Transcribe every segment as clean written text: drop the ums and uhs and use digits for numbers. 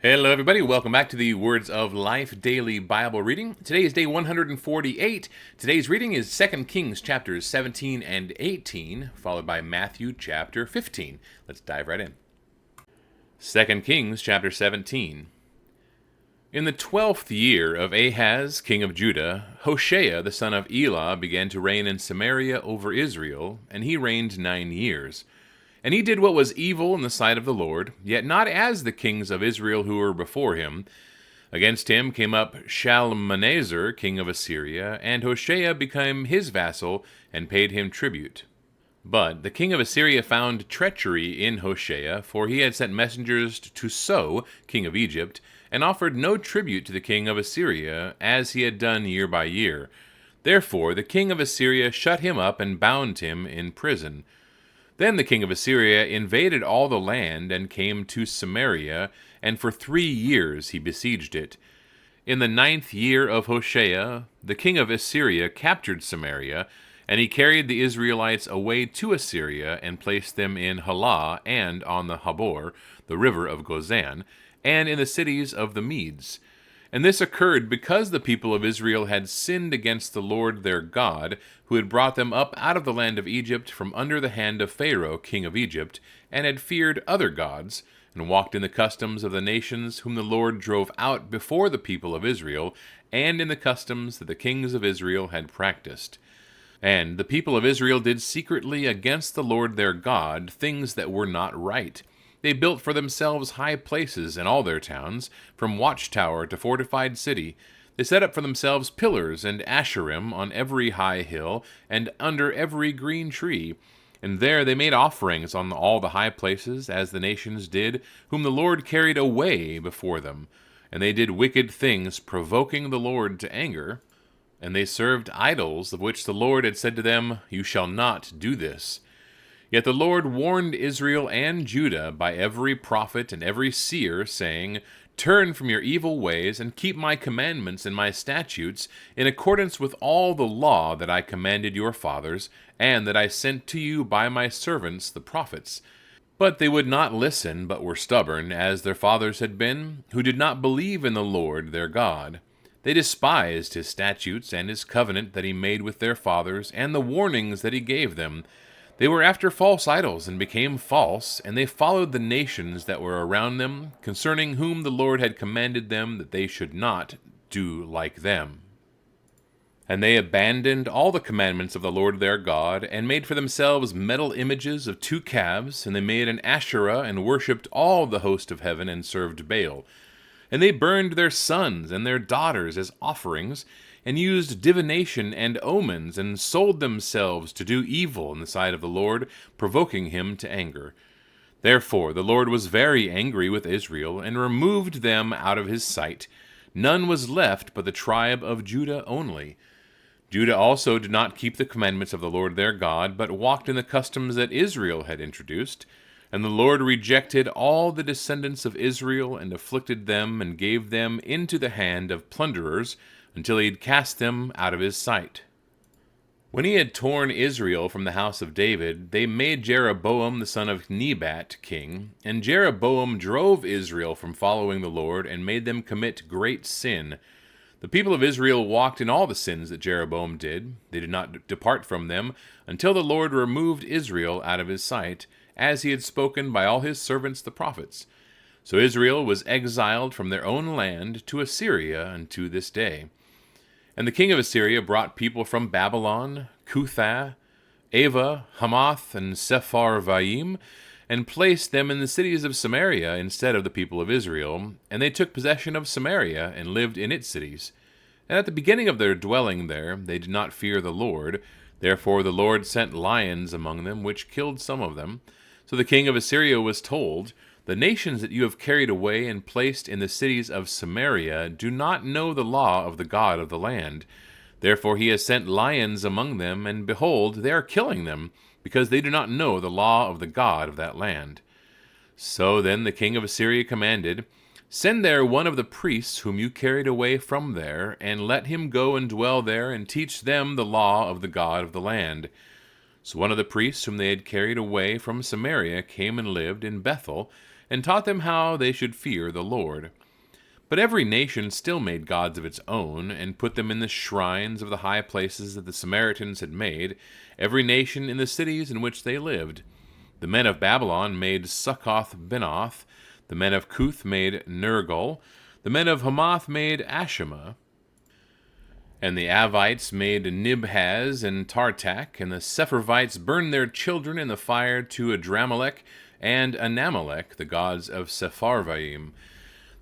Hello, everybody. Welcome back to the Words of Life Daily Bible Reading. Today is day 148. Today's reading is 2 Kings chapters 17 and 18, followed by Matthew chapter 15. Let's dive right in. 2 Kings chapter 17. In the 12th year of Ahaz, king of Judah, Hoshea the son of Elah began to reign in Samaria over Israel, and he reigned 9 years. And he did what was evil in the sight of the Lord, yet not as the kings of Israel who were before him. Against him came up Shalmaneser, king of Assyria, and Hoshea became his vassal and paid him tribute. But the king of Assyria found treachery in Hoshea, for he had sent messengers to So, king of Egypt, and offered no tribute to the king of Assyria, as he had done year by year. Therefore the king of Assyria shut him up and bound him in prison. Then the king of Assyria invaded all the land and came to Samaria, and for 3 years he besieged it. In the 9th year of Hoshea, the king of Assyria captured Samaria, and he carried the Israelites away to Assyria and placed them in Halah and on the Habor, the river of Gozan, and in the cities of the Medes. And this occurred because the people of Israel had sinned against the Lord their God, who had brought them up out of the land of Egypt from under the hand of Pharaoh, king of Egypt, and had feared other gods, and walked in the customs of the nations whom the Lord drove out before the people of Israel, and in the customs that the kings of Israel had practiced. And the people of Israel did secretly against the Lord their God things that were not right. They built for themselves high places in all their towns, from watchtower to fortified city. They set up for themselves pillars and asherim on every high hill and under every green tree. And there they made offerings on all the high places, as the nations did, whom the Lord carried away before them. And they did wicked things, provoking the Lord to anger. And they served idols, of which the Lord had said to them, "You shall not do this." Yet the Lord warned Israel and Judah by every prophet and every seer, saying, "Turn from your evil ways, and keep my commandments and my statutes, in accordance with all the law that I commanded your fathers, and that I sent to you by my servants the prophets." But they would not listen, but were stubborn, as their fathers had been, who did not believe in the Lord their God. They despised his statutes and his covenant that he made with their fathers, and the warnings that he gave them. They were after false idols, and became false, and they followed the nations that were around them, concerning whom the Lord had commanded them that they should not do like them. And they abandoned all the commandments of the Lord their God, and made for themselves metal images of 2 calves, and they made an Asherah, and worshipped all the host of heaven, and served Baal. And they burned their sons and their daughters as offerings, and used divination and omens, and sold themselves to do evil in the sight of the Lord, provoking him to anger. Therefore the Lord was very angry with Israel, and removed them out of his sight. None was left but the tribe of Judah only. Judah also did not keep the commandments of the Lord their God, but walked in the customs that Israel had introduced. And the Lord rejected all the descendants of Israel, and afflicted them, and gave them into the hand of plunderers, until he had cast them out of his sight. When he had torn Israel from the house of David, they made Jeroboam the son of Nebat king, and Jeroboam drove Israel from following the Lord, and made them commit great sin. The people of Israel walked in all the sins that Jeroboam did. They did not depart from them, until the Lord removed Israel out of his sight, as he had spoken by all his servants the prophets. So Israel was exiled from their own land to Assyria unto this day. And the king of Assyria brought people from Babylon, Cuthah, Ava, Hamath, and Sepharvaim, and placed them in the cities of Samaria instead of the people of Israel. And they took possession of Samaria, and lived in its cities. And at the beginning of their dwelling there, they did not fear the Lord. Therefore the Lord sent lions among them, which killed some of them. So the king of Assyria was told, "The nations that you have carried away and placed in the cities of Samaria do not know the law of the God of the land. Therefore he has sent lions among them, and behold, they are killing them, because they do not know the law of the God of that land." So then the king of Assyria commanded, "Send there one of the priests whom you carried away from there, and let him go and dwell there, and teach them the law of the God of the land." So one of the priests whom they had carried away from Samaria came and lived in Bethel, and taught them how they should fear the Lord. But every nation still made gods of its own, and put them in the shrines of the high places that the Samaritans had made, every nation in the cities in which they lived. The men of Babylon made Succoth-Benoth, the men of Cuth made Nergal, the men of Hamath made Ashima, and the Avites made Nibhaz and Tartak, and the Sepharvites burned their children in the fire to Adramelech and Anamelech, the gods of Sepharvaim.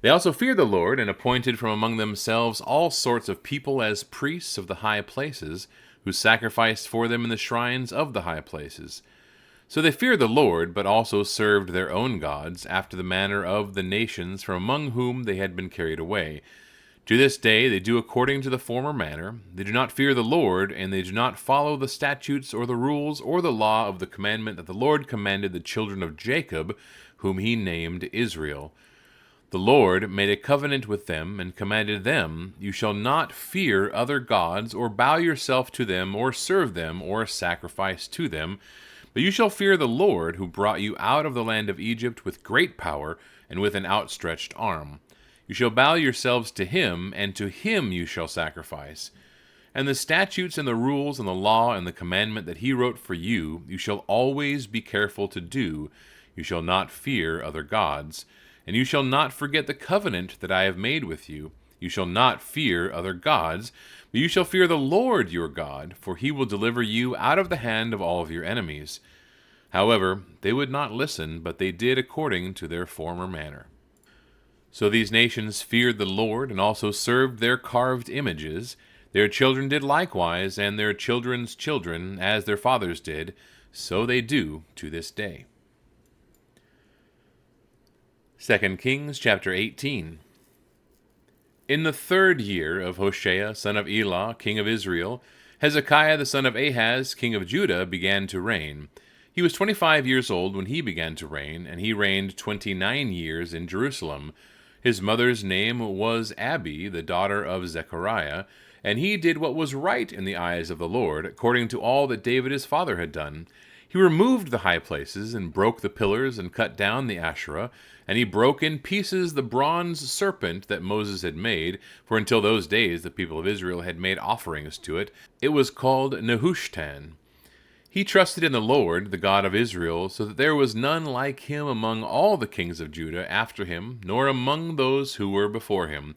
They also feared the Lord, and appointed from among themselves all sorts of people as priests of the high places, who sacrificed for them in the shrines of the high places. So they feared the Lord, but also served their own gods, after the manner of the nations from among whom they had been carried away. To this day they do according to the former manner. They do not fear the Lord, and they do not follow the statutes or the rules or the law of the commandment that the Lord commanded the children of Jacob, whom he named Israel. The Lord made a covenant with them, and commanded them, "You shall not fear other gods, or bow yourself to them, or serve them, or sacrifice to them, but you shall fear the Lord, who brought you out of the land of Egypt with great power and with an outstretched arm. You shall bow yourselves to him, and to him you shall sacrifice. And the statutes and the rules and the law and the commandment that he wrote for you, you shall always be careful to do. You shall not fear other gods. And you shall not forget the covenant that I have made with you. You shall not fear other gods, but you shall fear the Lord your God, for he will deliver you out of the hand of all of your enemies." However, they would not listen, but they did according to their former manner. So these nations feared the Lord, and also served their carved images. Their children did likewise, and their children's children, as their fathers did. So they do to this day. 2 Kings chapter 18. In the 3rd year of Hoshea, son of Elah, king of Israel, Hezekiah the son of Ahaz, king of Judah, began to reign. He was 25 years old when he began to reign, and he reigned 29 years in Jerusalem. His mother's name was Abi, the daughter of Zechariah, and he did what was right in the eyes of the Lord, according to all that David his father had done. He removed the high places, and broke the pillars, and cut down the Asherah, and he broke in pieces the bronze serpent that Moses had made, for until those days the people of Israel had made offerings to it. It was called Nehushtan. He trusted in the Lord, the God of Israel, so that there was none like him among all the kings of Judah after him, nor among those who were before him.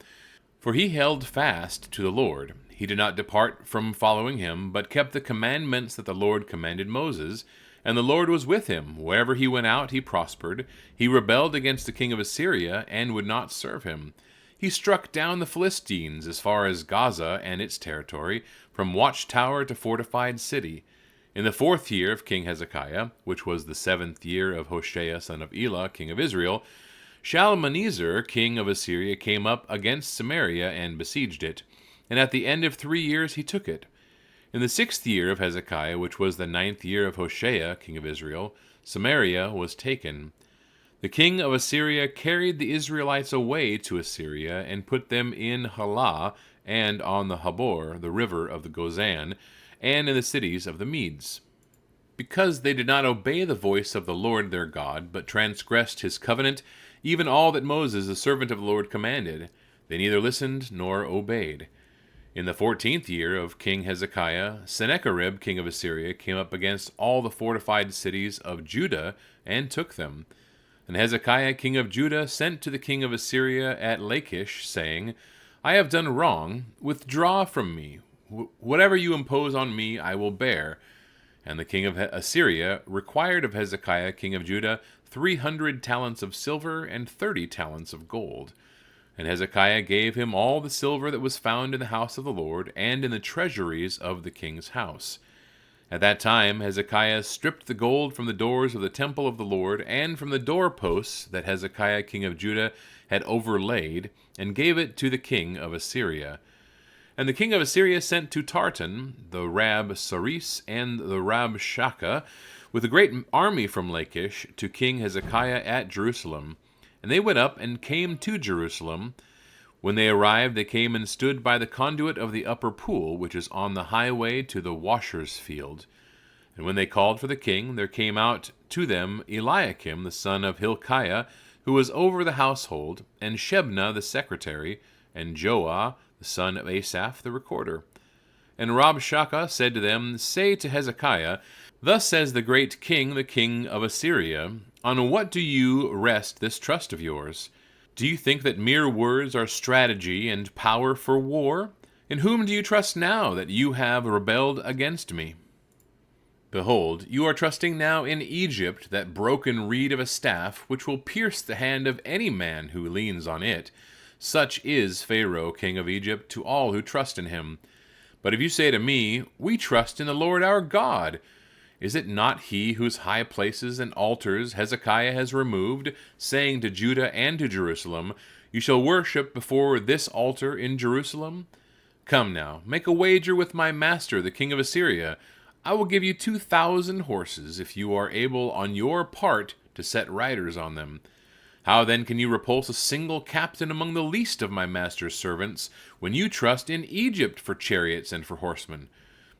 For he held fast to the Lord. He did not depart from following him, but kept the commandments that the Lord commanded Moses. And the Lord was with him. Wherever he went out, he prospered. He rebelled against the king of Assyria, and would not serve him. He struck down the Philistines as far as Gaza and its territory, from watchtower to fortified city. In the 4th year of King Hezekiah, which was the 7th year of Hoshea son of Elah, king of Israel, Shalmaneser, king of Assyria, came up against Samaria and besieged it. And at the end of 3 years he took it. In the 6th year of Hezekiah, which was the 9th year of Hoshea, king of Israel, Samaria was taken. The king of Assyria carried the Israelites away to Assyria, and put them in Halah, and on the Habor, the river of the Gozan, and in the cities of the Medes. Because they did not obey the voice of the Lord their God, but transgressed his covenant, even all that Moses the servant of the Lord commanded, they neither listened nor obeyed. In the 14th year of King Hezekiah, Sennacherib king of Assyria came up against all the fortified cities of Judah, and took them. And Hezekiah king of Judah sent to the king of Assyria at Lachish, saying, "I have done wrong. Withdraw from me. Whatever you impose on me, I will bear." And the king of Assyria required of Hezekiah king of Judah 300 talents of silver and 30 talents of gold. And Hezekiah gave him all the silver that was found in the house of the Lord, and in the treasuries of the king's house. At that time Hezekiah stripped the gold from the doors of the temple of the Lord, and from the doorposts that Hezekiah king of Judah had overlaid, and gave it to the king of Assyria. And the king of Assyria sent to Tartan the Rabsaris and the Rabshakeh with a great army from Lachish to King Hezekiah at Jerusalem. And they went up and came to Jerusalem. When they arrived, they came and stood by the conduit of the upper pool, which is on the highway to the washer's field. And when they called for the king, there came out to them Eliakim the son of Hilkiah, who was over the household, and Shebna the secretary, and Joah the son of Asaph the recorder. And Rabshakeh said to them, Say to Hezekiah, Thus says the great king, the king of Assyria, On what do you rest this trust of yours? Do you think that mere words are strategy and power for war? In whom do you trust now that you have rebelled against me? Behold, you are trusting now in Egypt, that broken reed of a staff, which will pierce the hand of any man who leans on it. Such is Pharaoh, king of Egypt, to all who trust in him. But if you say to me, We trust in the Lord our God, is it not he whose high places and altars Hezekiah has removed, saying to Judah and to Jerusalem, You shall worship before this altar in Jerusalem? Come now, make a wager with my master, the king of Assyria. I will give you 2,000 horses, if you are able on your part to set riders on them. How then can you repulse a single captain among the least of my master's servants, when you trust in Egypt for chariots and for horsemen?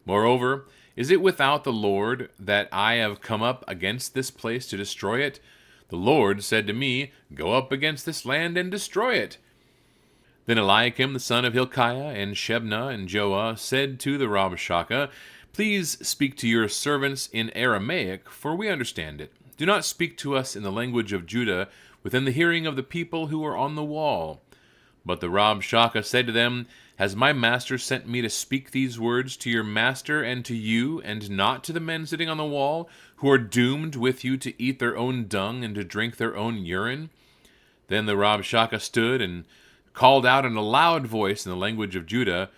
Moreover, is it without the Lord that I have come up against this place to destroy it? The Lord said to me, Go up against this land and destroy it. Then Eliakim the son of Hilkiah, and Shebna, and Joah said to the Rabshakeh, Please speak to your servants in Aramaic, for we understand it. Do not speak to us in the language of Judah, within the hearing of the people who are on the wall. But the Rabshakeh said to them, Has my master sent me to speak these words to your master and to you, and not to the men sitting on the wall, who are doomed with you to eat their own dung and to drink their own urine? Then the Rabshakeh stood and called out in a loud voice in the language of Judah,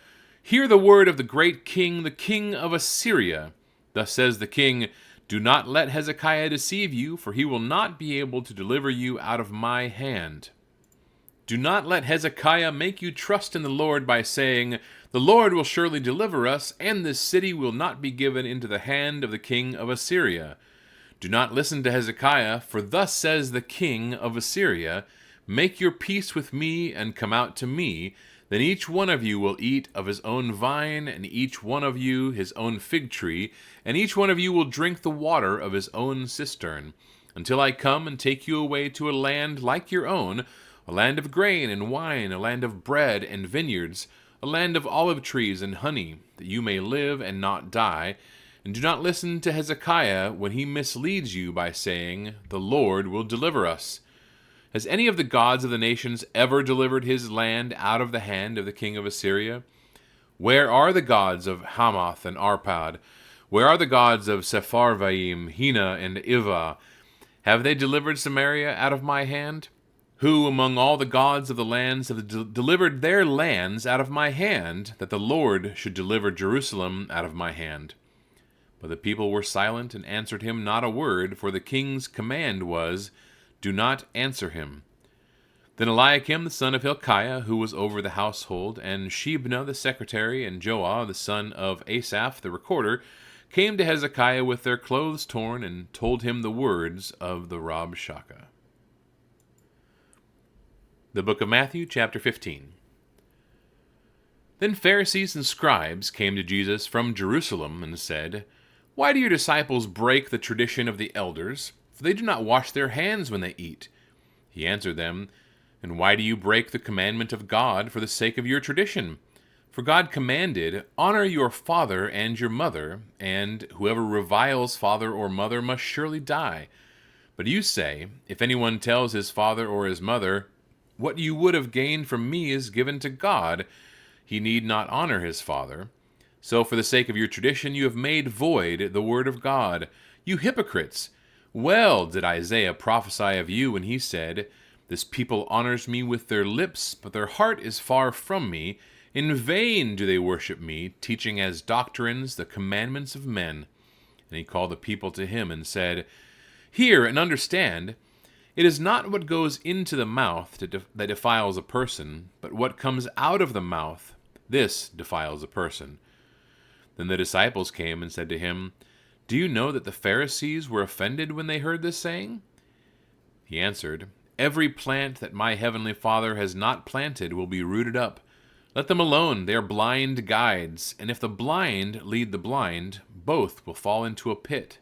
Hear the word of the great king, the king of Assyria. Thus says the king, Do not let Hezekiah deceive you, for he will not be able to deliver you out of my hand. Do not let Hezekiah make you trust in the Lord by saying, The Lord will surely deliver us, and this city will not be given into the hand of the king of Assyria. Do not listen to Hezekiah, for thus says the king of Assyria, Make your peace with me and come out to me. Then each one of you will eat of his own vine, and each one of you his own fig tree, and each one of you will drink the water of his own cistern, until I come and take you away to a land like your own, a land of grain and wine, a land of bread and vineyards, a land of olive trees and honey, that you may live and not die. And do not listen to Hezekiah when he misleads you by saying, The Lord will deliver us. Has any of the gods of the nations ever delivered his land out of the hand of the king of Assyria? Where are the gods of Hamath and Arpad? Where are the gods of Sepharvaim, Hena, and Ivah? Have they delivered Samaria out of my hand? Who among all the gods of the lands have delivered their lands out of my hand, that the Lord should deliver Jerusalem out of my hand? But the people were silent and answered him not a word, for the king's command was, Do not answer him. Then Eliakim the son of Hilkiah, who was over the household, and Shebna the secretary, and Joah the son of Asaph the recorder, came to Hezekiah with their clothes torn, and told him the words of the Rabshakeh. The book of Matthew, chapter 15. Then Pharisees and scribes came to Jesus from Jerusalem and said, Why do your disciples break the tradition of the elders? For they do not wash their hands when they eat. He answered them, And why do you break the commandment of God for the sake of your tradition? For God commanded, Honor your father and your mother, and whoever reviles father or mother must surely die. But you say, If anyone tells his father or his mother, What you would have gained from me is given to God, he need not honor his father. So for the sake of your tradition you have made void the word of God. You hypocrites! Well did Isaiah prophesy of you when he said, This people honors me with their lips, but their heart is far from me. In vain do they worship me, teaching as doctrines the commandments of men. And he called the people to him and said, Hear and understand. It is not what goes into the mouth that defiles a person, but what comes out of the mouth, this defiles a person. Then the disciples came and said to him, Do you know that the Pharisees were offended when they heard this saying? He answered, Every plant that my heavenly Father has not planted will be rooted up. Let them alone, they are blind guides, and if the blind lead the blind, both will fall into a pit.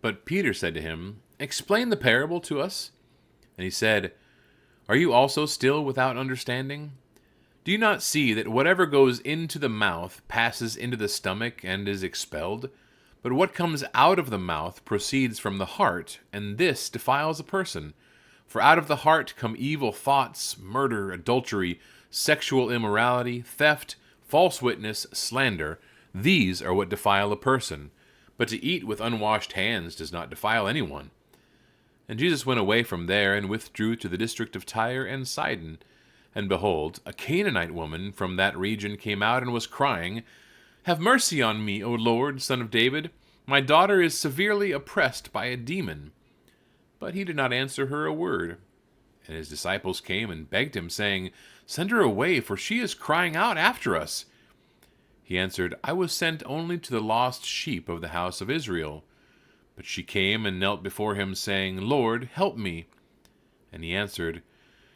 But Peter said to him, Explain the parable to us. And he said, "Are you also still without understanding? Do you not see that whatever goes into the mouth passes into the stomach and is expelled? But what comes out of the mouth proceeds from the heart, and this defiles a person. For out of the heart come evil thoughts, murder, adultery, sexual immorality, theft, false witness, slander. These are what defile a person. But to eat with unwashed hands does not defile anyone." And Jesus went away from there and withdrew to the district of Tyre and Sidon. And behold, a Canaanite woman from that region came out and was crying, "Have mercy on me, O Lord, Son of David. My daughter is severely oppressed by a demon." But he did not answer her a word. And his disciples came and begged him, saying, "Send her away, for she is crying out after us." He answered, "I was sent only to the lost sheep of the house of Israel." But she came and knelt before him, saying, "Lord, help me." And he answered,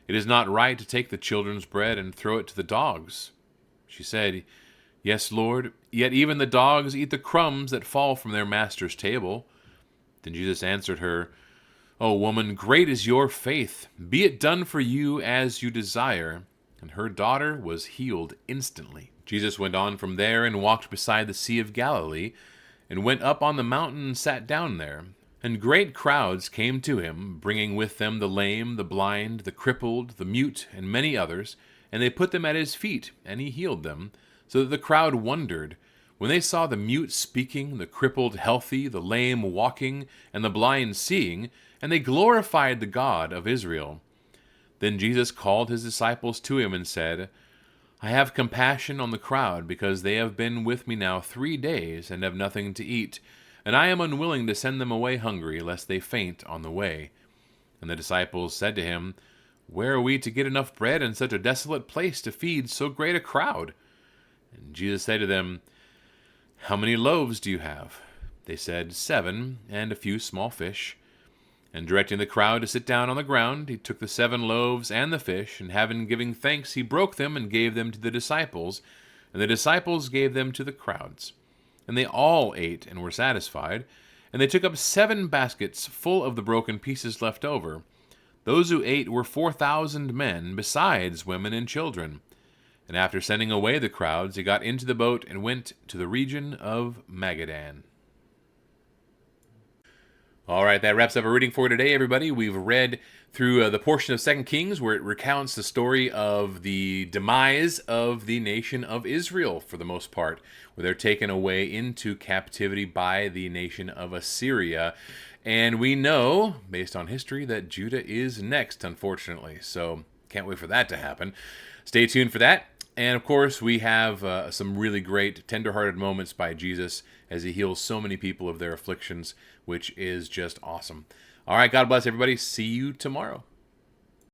"It is not right to take the children's bread and throw it to the dogs." She said, "Yes, Lord, yet even the dogs eat the crumbs that fall from their master's table." Then Jesus answered her, "O woman, great is your faith. Be it done for you as you desire." And her daughter was healed instantly. Jesus went on from there and walked beside the Sea of Galilee, and went up on the mountain and sat down there. And great crowds came to him, bringing with them the lame, the blind, the crippled, the mute, and many others, and they put them at his feet, and he healed them, so that the crowd wondered, when they saw the mute speaking, the crippled healthy, the lame walking, and the blind seeing, and they glorified the God of Israel. Then Jesus called his disciples to him and said, "I have compassion on the crowd, because they have been with me now 3 days, and have nothing to eat. And I am unwilling to send them away hungry, lest they faint on the way." And the disciples said to him, "Where are we to get enough bread in such a desolate place to feed so great a crowd?" And Jesus said to them, "How many loaves do you have?" They said, 7, and a few small fish. And directing the crowd to sit down on the ground, he took the 7 loaves and the fish, and having given thanks, he broke them and gave them to the disciples, and the disciples gave them to the crowds. And they all ate and were satisfied, and they took up 7 baskets full of the broken pieces left over. Those who ate were 4,000 men, besides women and children. And after sending away the crowds, he got into the boat and went to the region of Magadan. All right, that wraps up our reading for today, everybody. We've read through the portion of 2 Kings where it recounts the story of the demise of the nation of Israel, for the most part, where they're taken away into captivity by the nation of Assyria. And we know, based on history, that Judah is next, unfortunately. So can't wait for that to happen. Stay tuned for that. And of course, we have some really great, tender-hearted moments by Jesus as he heals so many people of their afflictions, which is just awesome. All right, God bless everybody. See you tomorrow.